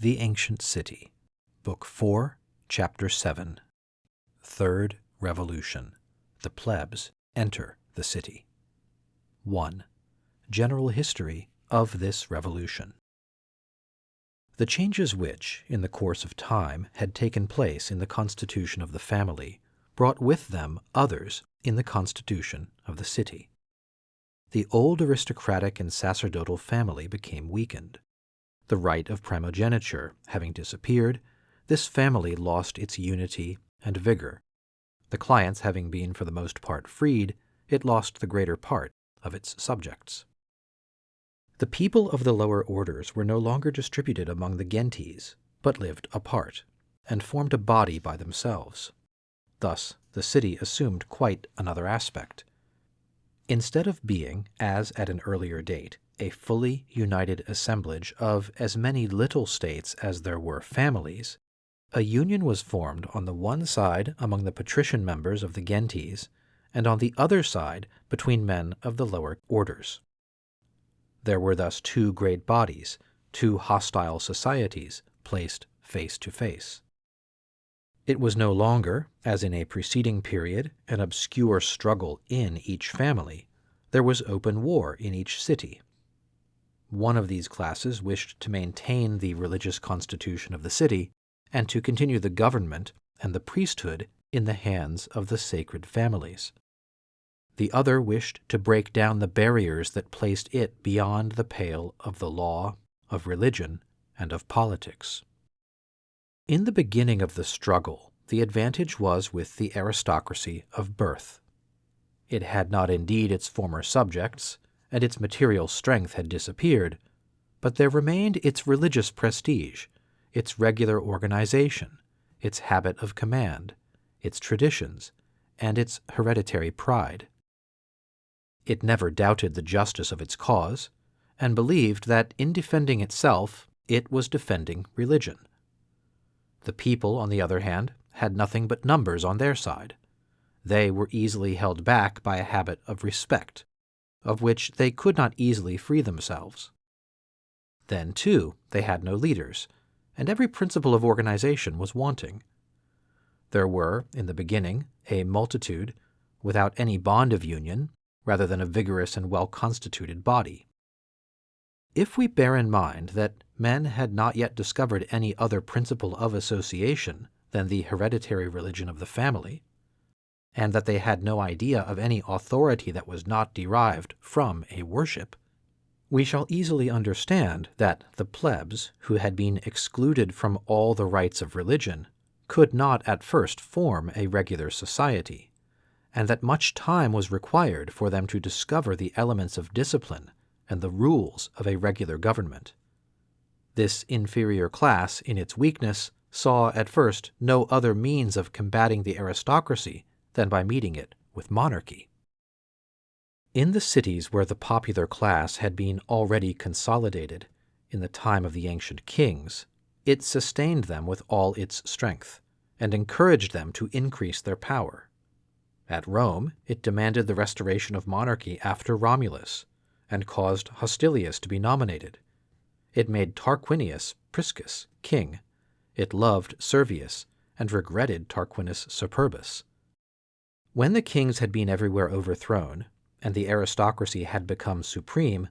The Ancient City, Book 4, Chapter 7. Third Revolution. The Plebs enter the city. 1. General history of this revolution. The changes which, in the course of time, had taken place in the constitution of the family brought with them others in the constitution of the city. The old aristocratic and sacerdotal family became weakened. The right of primogeniture having disappeared, this family lost its unity and vigor. The clients having been for the most part freed, it lost the greater part of its subjects. The people of the lower orders were no longer distributed among the gentes, but lived apart, and formed a body by themselves. Thus the city assumed quite another aspect. Instead of being, as at an earlier date, a fully united assemblage of as many little states as there were families, a union was formed on the one side among the patrician members of the gentes, and on the other side between men of the lower orders. There were thus two great bodies, two hostile societies, placed face to face. It was no longer, as in a preceding period, an obscure struggle in each family. There was open war in each city. One of these classes wished to maintain the religious constitution of the city and to continue the government and the priesthood in the hands of the sacred families. The other wished to break down the barriers that placed it beyond the pale of the law, of religion, and of politics. In the beginning of the struggle, the advantage was with the aristocracy of birth. It had not indeed its former subjects, and its material strength had disappeared, but there remained its religious prestige, its regular organization, its habit of command, its traditions, and its hereditary pride. It never doubted the justice of its cause, and believed that in defending itself, it was defending religion. The people, on the other hand, had nothing but numbers on their side. They were easily held back by a habit of respect, of which they could not easily free themselves. Then, too, they had no leaders, and every principle of organization was wanting. There were, in the beginning, a multitude, without any bond of union, rather than a vigorous and well-constituted body. If we bear in mind that men had not yet discovered any other principle of association than the hereditary religion of the family, and that they had no idea of any authority that was not derived from a worship, we shall easily understand that the plebs, who had been excluded from all the rites of religion, could not at first form a regular society, and that much time was required for them to discover the elements of discipline and the rules of a regular government. This inferior class, in its weakness, saw at first no other means of combating the aristocracy than by meeting it with monarchy. In the cities where the popular class had been already consolidated, in the time of the ancient kings, it sustained them with all its strength, and encouraged them to increase their power. At Rome, it demanded the restoration of monarchy after Romulus, and caused Hostilius to be nominated. It made Tarquinius Priscus king. It loved Servius, and regretted Tarquinius Superbus. When the kings had been everywhere overthrown, and the aristocracy had become supreme,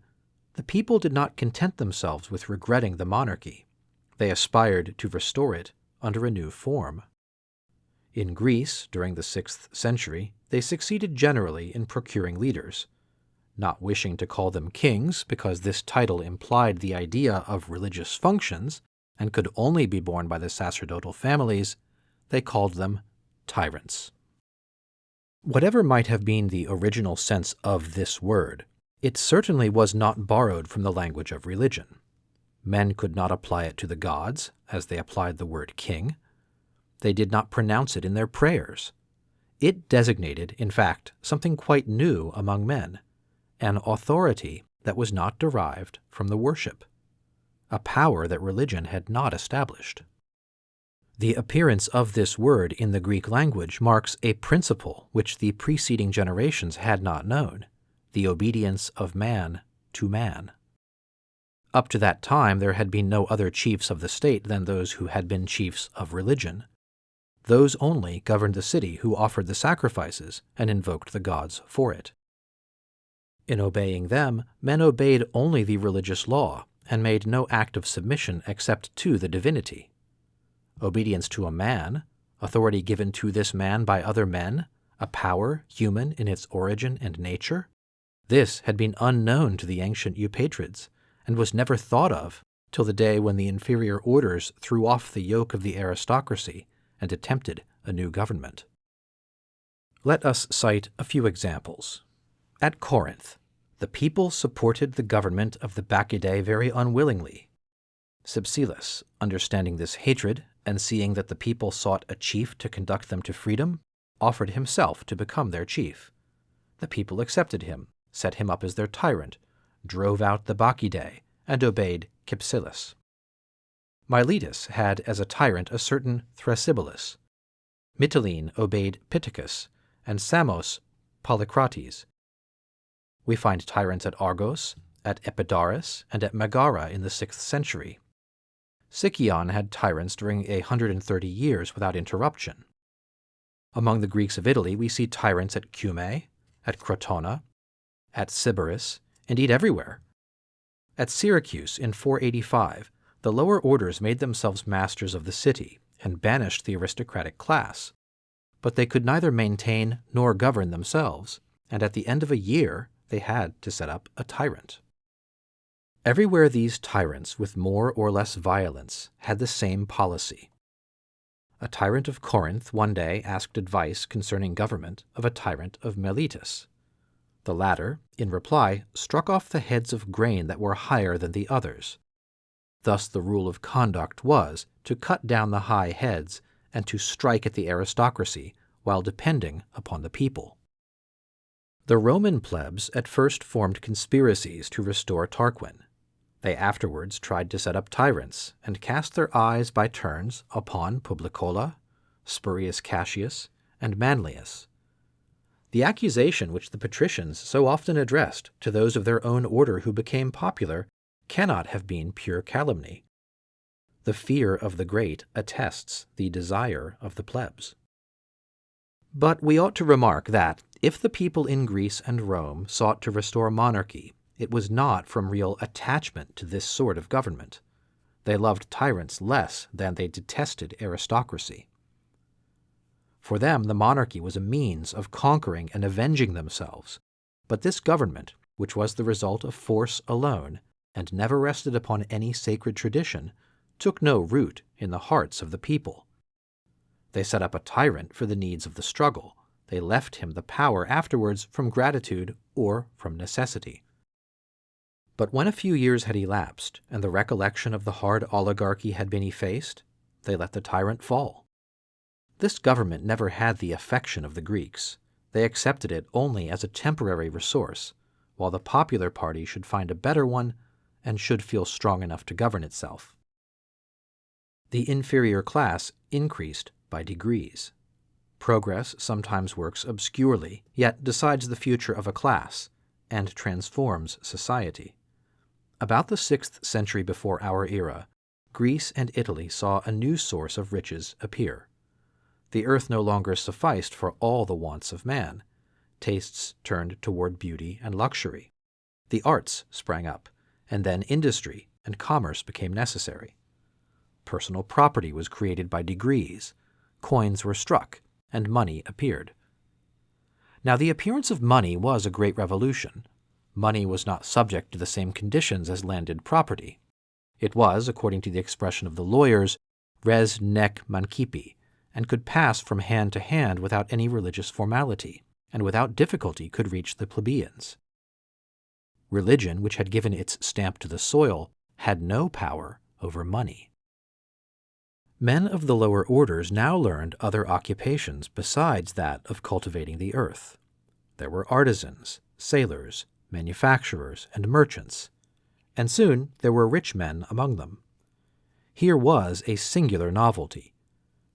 the people did not content themselves with regretting the monarchy. They aspired to restore it under a new form. In Greece, during the 6th century, they succeeded generally in procuring leaders. Not wishing to call them kings, because this title implied the idea of religious functions, and could only be borne by the sacerdotal families, they called them tyrants. Whatever might have been the original sense of this word, it certainly was not borrowed from the language of religion. Men could not apply it to the gods, as they applied the word king. They did not pronounce it in their prayers. It designated, in fact, something quite new among men, an authority that was not derived from the worship, a power that religion had not established. The appearance of this word in the Greek language marks a principle which the preceding generations had not known, the obedience of man to man. Up to that time there had been no other chiefs of the state than those who had been chiefs of religion. Those only governed the city who offered the sacrifices and invoked the gods for it. In obeying them, men obeyed only the religious law and made no act of submission except to the divinity. Obedience to a man, authority given to this man by other men, a power human in its origin and nature, this had been unknown to the ancient Eupatrids, and was never thought of till the day when the inferior orders threw off the yoke of the aristocracy and attempted a new government. Let us cite a few examples. At Corinth, the people supported the government of the Bacchidae very unwillingly. Cypselus, understanding this hatred and seeing that the people sought a chief to conduct them to freedom, offered himself to become their chief. The people accepted him, set him up as their tyrant, drove out the Bacchidae, and obeyed Cypselus. Miletus had as a tyrant a certain Thrasybulus. Mytilene obeyed Pittacus, and Samos Polycrates. We find tyrants at Argos, at Epidaurus, and at Megara in the 6th century. Sicyon had tyrants during 130 years without interruption. Among the Greeks of Italy we see tyrants at Cumae, at Crotona, at Sybaris, indeed everywhere. At Syracuse in 485, the lower orders made themselves masters of the city and banished the aristocratic class. But they could neither maintain nor govern themselves, and at the end of a year they had to set up a tyrant. Everywhere these tyrants, with more or less violence, had the same policy. A tyrant of Corinth one day asked advice concerning government of a tyrant of Miletus. The latter, in reply, struck off the heads of grain that were higher than the others. Thus the rule of conduct was to cut down the high heads and to strike at the aristocracy while depending upon the people. The Roman plebs at first formed conspiracies to restore Tarquin. They afterwards tried to set up tyrants and cast their eyes by turns upon Publicola, Spurius Cassius, and Manlius. The accusation which the patricians so often addressed to those of their own order who became popular cannot have been pure calumny. The fear of the great attests the desire of the plebs. But we ought to remark that, if the people in Greece and Rome sought to restore monarchy, it was not from real attachment to this sort of government. They loved tyrants less than they detested aristocracy. For them the monarchy was a means of conquering and avenging themselves, but this government, which was the result of force alone, and never rested upon any sacred tradition, took no root in the hearts of the people. They set up a tyrant for the needs of the struggle. They left him the power afterwards from gratitude or from necessity. But when a few years had elapsed, and the recollection of the hard oligarchy had been effaced, they let the tyrant fall. This government never had the affection of the Greeks. They accepted it only as a temporary resource, while the popular party should find a better one and should feel strong enough to govern itself. The inferior class increased by degrees. Progress sometimes works obscurely, yet decides the future of a class, and transforms society. About the 6th century before our era, Greece and Italy saw a new source of riches appear. The earth no longer sufficed for all the wants of man. Tastes turned toward beauty and luxury. The arts sprang up, and then industry and commerce became necessary. Personal property was created by degrees. Coins were struck, and money appeared. Now the appearance of money was a great revolution. Money was not subject to the same conditions as landed property. It was, according to the expression of the lawyers, res nec mancipi, and could pass from hand to hand without any religious formality, and without difficulty could reach the plebeians. Religion, which had given its stamp to the soil, had no power over money. Men of the lower orders now learned other occupations besides that of cultivating the earth. There were artisans, sailors, manufacturers, and merchants, and soon there were rich men among them. Here was a singular novelty.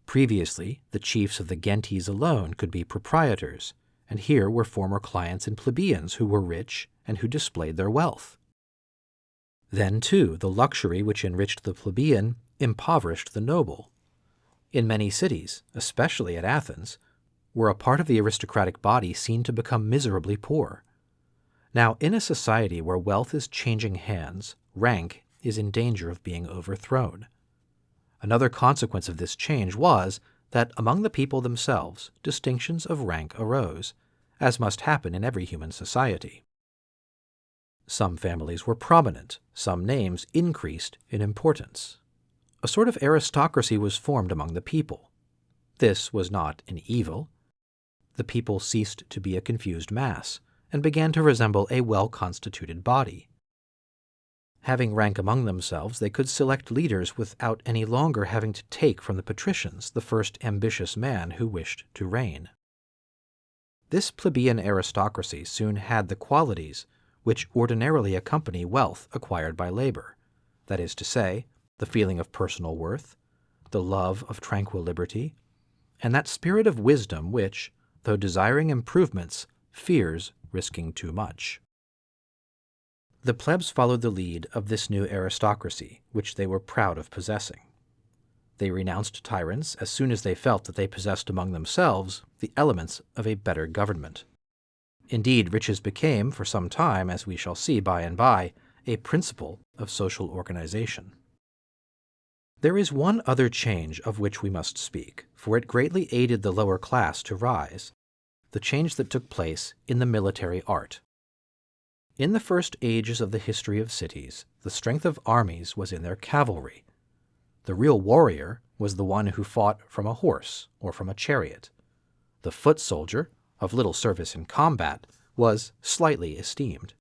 Previously, the chiefs of the gentes alone could be proprietors, and here were former clients and plebeians who were rich and who displayed their wealth. Then, too, the luxury which enriched the plebeian impoverished the noble. In many cities, especially at Athens, were a part of the aristocratic body seen to become miserably poor. Now, in a society where wealth is changing hands, rank is in danger of being overthrown. Another consequence of this change was that among the people themselves distinctions of rank arose, as must happen in every human society. Some families were prominent, some names increased in importance. A sort of aristocracy was formed among the people. This was not an evil. The people ceased to be a confused mass, and began to resemble a well-constituted body. Having rank among themselves, they could select leaders without any longer having to take from the patricians the first ambitious man who wished to reign. This plebeian aristocracy soon had the qualities which ordinarily accompany wealth acquired by labor, that is to say, the feeling of personal worth, the love of tranquil liberty, and that spirit of wisdom which, though desiring improvements, fears risking too much. The plebs followed the lead of this new aristocracy, which they were proud of possessing. They renounced tyrants as soon as they felt that they possessed among themselves the elements of a better government. Indeed, riches became, for some time, as we shall see by and by, a principle of social organization. There is one other change of which we must speak, for it greatly aided the lower class to rise, the change that took place in the military art. In the first ages of the history of cities, the strength of armies was in their cavalry. The real warrior was the one who fought from a horse or from a chariot. The foot soldier, of little service in combat, was slightly esteemed.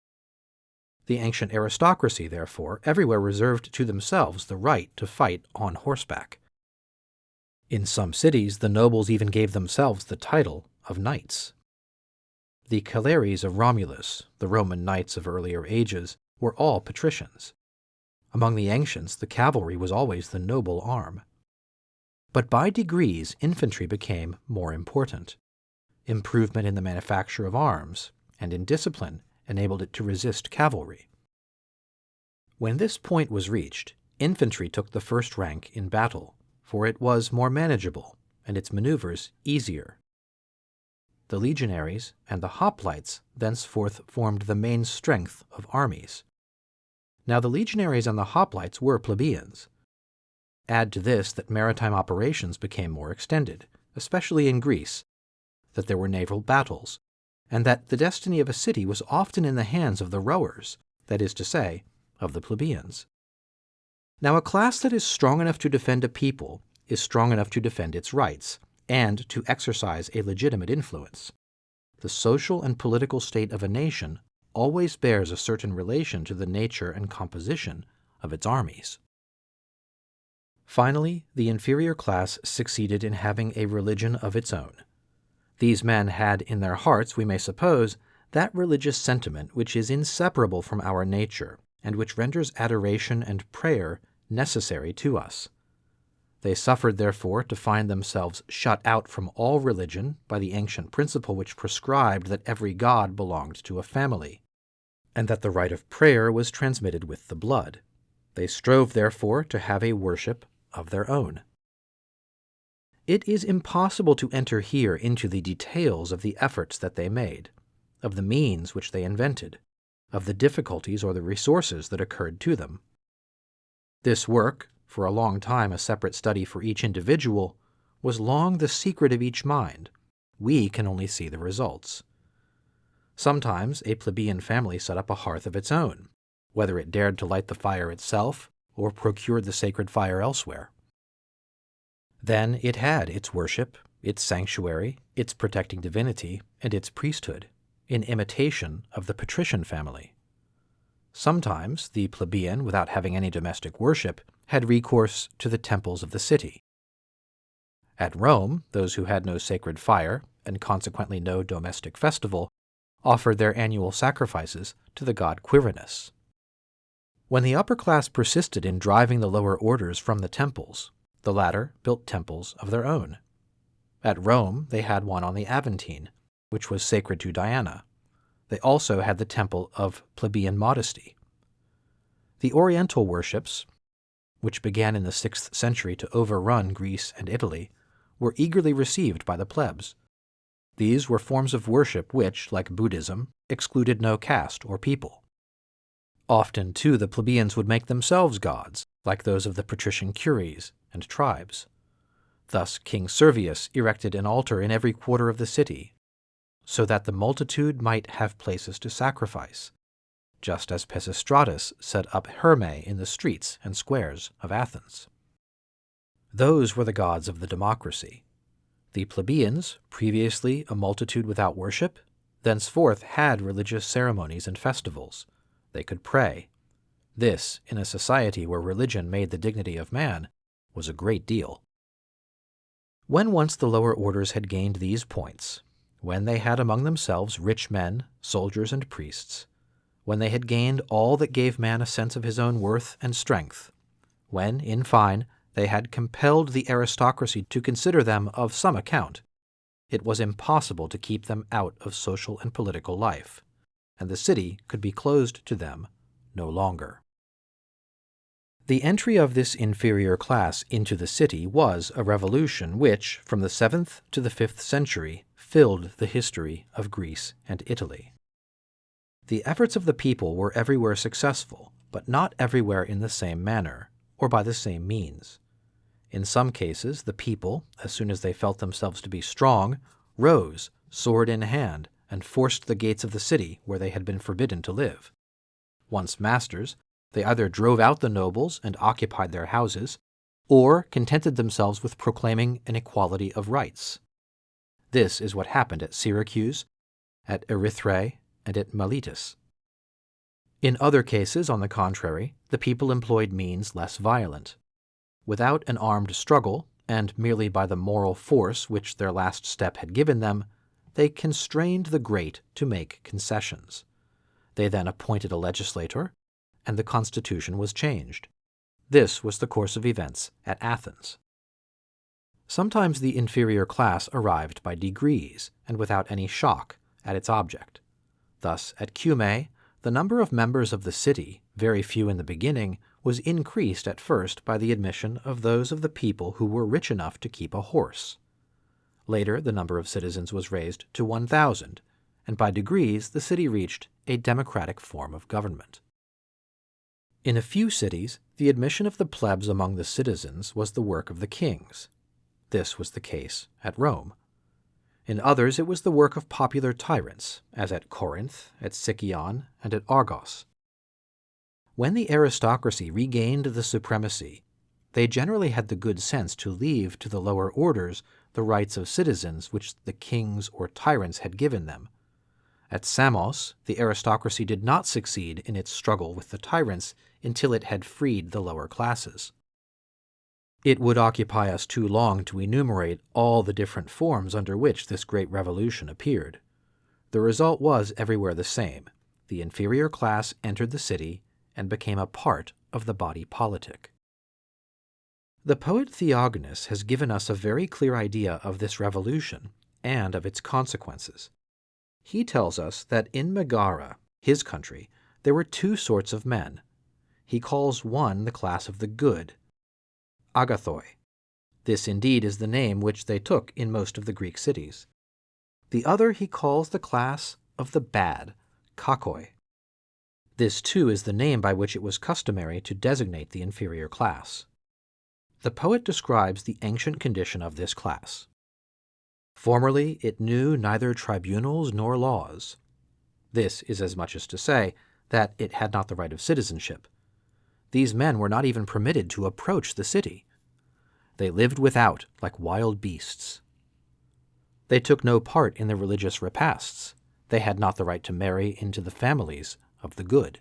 The ancient aristocracy, therefore, everywhere reserved to themselves the right to fight on horseback. In some cities, the nobles even gave themselves the title of knights. The Caleres of Romulus, the Roman knights of earlier ages, were all patricians. Among the ancients, the cavalry was always the noble arm. But by degrees, infantry became more important. Improvement in the manufacture of arms and in discipline enabled it to resist cavalry. When this point was reached, infantry took the first rank in battle, for it was more manageable and its maneuvers easier. The legionaries and the hoplites thenceforth formed the main strength of armies. Now the legionaries and the hoplites were plebeians. Add to this that maritime operations became more extended, especially in Greece, that there were naval battles, and that the destiny of a city was often in the hands of the rowers, that is to say, of the plebeians. Now a class that is strong enough to defend a people is strong enough to defend its rights, and to exercise a legitimate influence. The social and political state of a nation always bears a certain relation to the nature and composition of its armies. Finally, the inferior class succeeded in having a religion of its own. These men had in their hearts, we may suppose, that religious sentiment which is inseparable from our nature, and which renders adoration and prayer necessary to us. They suffered, therefore, to find themselves shut out from all religion by the ancient principle which prescribed that every god belonged to a family, and that the right of prayer was transmitted with the blood. They strove, therefore, to have a worship of their own. It is impossible to enter here into the details of the efforts that they made, of the means which they invented, of the difficulties or the resources that occurred to them. This work, for a long time a separate study for each individual, was long the secret of each mind. We can only see the results. Sometimes a plebeian family set up a hearth of its own, whether it dared to light the fire itself or procured the sacred fire elsewhere. Then it had its worship, its sanctuary, its protecting divinity, and its priesthood, in imitation of the patrician family. Sometimes the plebeian, without having any domestic worship, had recourse to the temples of the city. At Rome, those who had no sacred fire, and consequently no domestic festival, offered their annual sacrifices to the god Quirinus. When the upper class persisted in driving the lower orders from the temples, the latter built temples of their own. At Rome, they had one on the Aventine, which was sacred to Diana. They also had the temple of plebeian modesty. The Oriental worships, which began in the 6th century to overrun Greece and Italy, were eagerly received by the plebs. These were forms of worship which, like Buddhism, excluded no caste or people. Often, too, the plebeians would make themselves gods, like those of the patrician curies and tribes. Thus King Servius erected an altar in every quarter of the city, so that the multitude might have places to sacrifice, just as Pisistratus set up Hermae in the streets and squares of Athens. Those were the gods of the democracy. The plebeians, previously a multitude without worship, thenceforth had religious ceremonies and festivals. They could pray. This, in a society where religion made the dignity of man, was a great deal. When once the lower orders had gained these points, when they had among themselves rich men, soldiers, and priests, when they had gained all that gave man a sense of his own worth and strength, when, in fine, they had compelled the aristocracy to consider them of some account, it was impossible to keep them out of social and political life, and the city could be closed to them no longer. The entry of this inferior class into the city was a revolution which, from the 7th to the 5th century, filled the history of Greece and Italy. The efforts of the people were everywhere successful, but not everywhere in the same manner, or by the same means. In some cases, the people, as soon as they felt themselves to be strong, rose, sword in hand, and forced the gates of the city where they had been forbidden to live. Once masters, they either drove out the nobles and occupied their houses, or contented themselves with proclaiming an equality of rights. This is what happened at Syracuse, at Erythrae, and at Miletus. In other cases, on the contrary, the people employed means less violent. Without an armed struggle, and merely by the moral force which their last step had given them, they constrained the great to make concessions. They then appointed a legislator, and the constitution was changed. This was the course of events at Athens. Sometimes the inferior class arrived by degrees, and without any shock, at its object. Thus, at Cumae, the number of members of the city, very few in the beginning, was increased at first by the admission of those of the people who were rich enough to keep a horse. Later, the number of citizens was raised to 1,000, and by degrees the city reached a democratic form of government. In a few cities, the admission of the plebs among the citizens was the work of the kings. This was the case at Rome. In others it was the work of popular tyrants, as at Corinth, at Sicyon, and at Argos. When the aristocracy regained the supremacy, they generally had the good sense to leave to the lower orders the rights of citizens which the kings or tyrants had given them. At Samos, the aristocracy did not succeed in its struggle with the tyrants until it had freed the lower classes. It would occupy us too long to enumerate all the different forms under which this great revolution appeared. The result was everywhere the same. The inferior class entered the city and became a part of the body politic. The poet Theognis has given us a very clear idea of this revolution and of its consequences. He tells us that in Megara, his country, there were two sorts of men. He calls one the class of the good, agathoi. This indeed is the name which they took in most of the Greek cities. The other he calls the class of the bad, kakoi. This too is the name by which it was customary to designate the inferior class. The poet describes the ancient condition of this class. Formerly it knew neither tribunals nor laws. This is as much as to say that it had not the right of citizenship. These men were not even permitted to approach the city. They lived without like wild beasts. They took no part in the religious repasts. They had not the right to marry into the families of the good.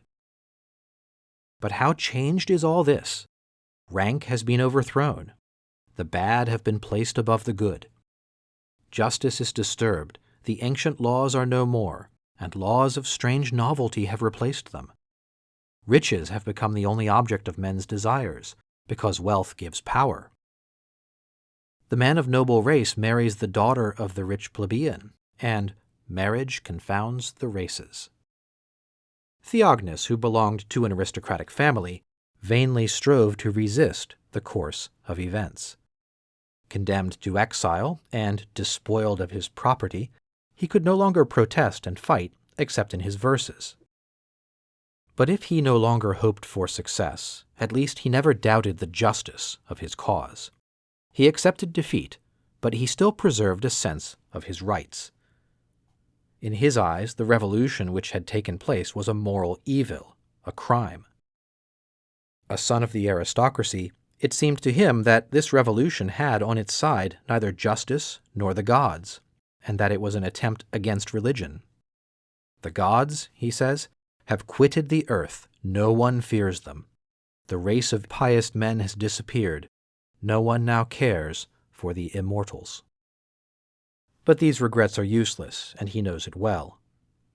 But how changed is all this? Rank has been overthrown. The bad have been placed above the good. Justice is disturbed. The ancient laws are no more, and laws of strange novelty have replaced them. Riches have become the only object of men's desires, because wealth gives power. The man of noble race marries the daughter of the rich plebeian, and marriage confounds the races. Theognis, who belonged to an aristocratic family, vainly strove to resist the course of events. Condemned to exile and despoiled of his property, he could no longer protest and fight except in his verses. But if he no longer hoped for success, at least he never doubted the justice of his cause. He accepted defeat, but he still preserved a sense of his rights. In his eyes, the revolution which had taken place was a moral evil, a crime. A son of the aristocracy, it seemed to him that this revolution had on its side neither justice nor the gods, and that it was an attempt against religion. The gods, he says, have quitted the earth. No one fears them. The race of pious men has disappeared. No one now cares for the immortals. But these regrets are useless, and he knows it well.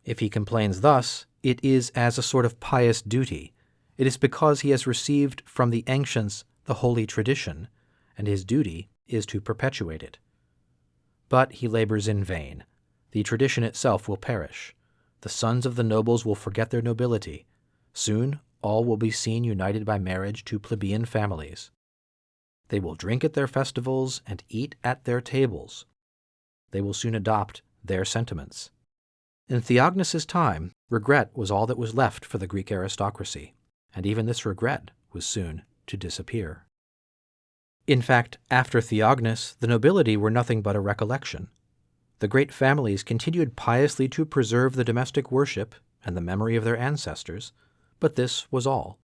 If he complains thus, it is as a sort of pious duty. It is because he has received from the ancients the holy tradition, and his duty is to perpetuate it. But he labors in vain. The tradition itself will perish. The sons of the nobles will forget their nobility. Soon all will be seen united by marriage to plebeian families. They will drink at their festivals and eat at their tables. They will soon adopt their sentiments. In Theognis' time, regret was all that was left for the Greek aristocracy, and even this regret was soon to disappear. In fact, after Theognis, the nobility were nothing but a recollection. The great families continued piously to preserve the domestic worship and the memory of their ancestors, but this was all.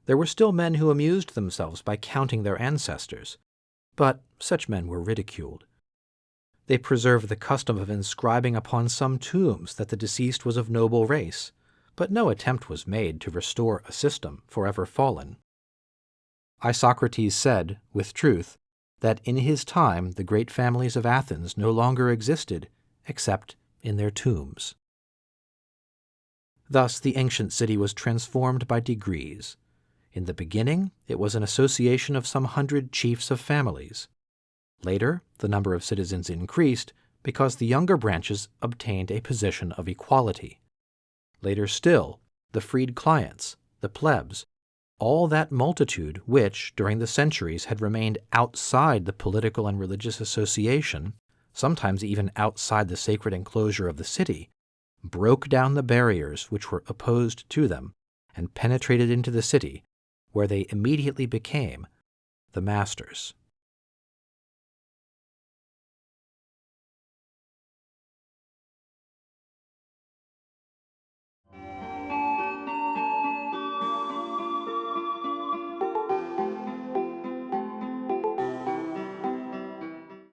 There were still men who amused themselves by counting their ancestors, but such men were ridiculed. They preserved the custom of inscribing upon some tombs that the deceased was of noble race, but no attempt was made to restore a system forever fallen. Isocrates said, with truth, that in his time the great families of Athens no longer existed except in their tombs. Thus the ancient city was transformed by degrees. In the beginning, it was an association of some 100 chiefs of families. Later, the number of citizens increased because the younger branches obtained a position of equality. Later still, the freed clients, the plebs, all that multitude which, during the centuries, had remained outside the political and religious association, sometimes even outside the sacred enclosure of the city, broke down the barriers which were opposed to them and penetrated into the city, where they immediately became the masters.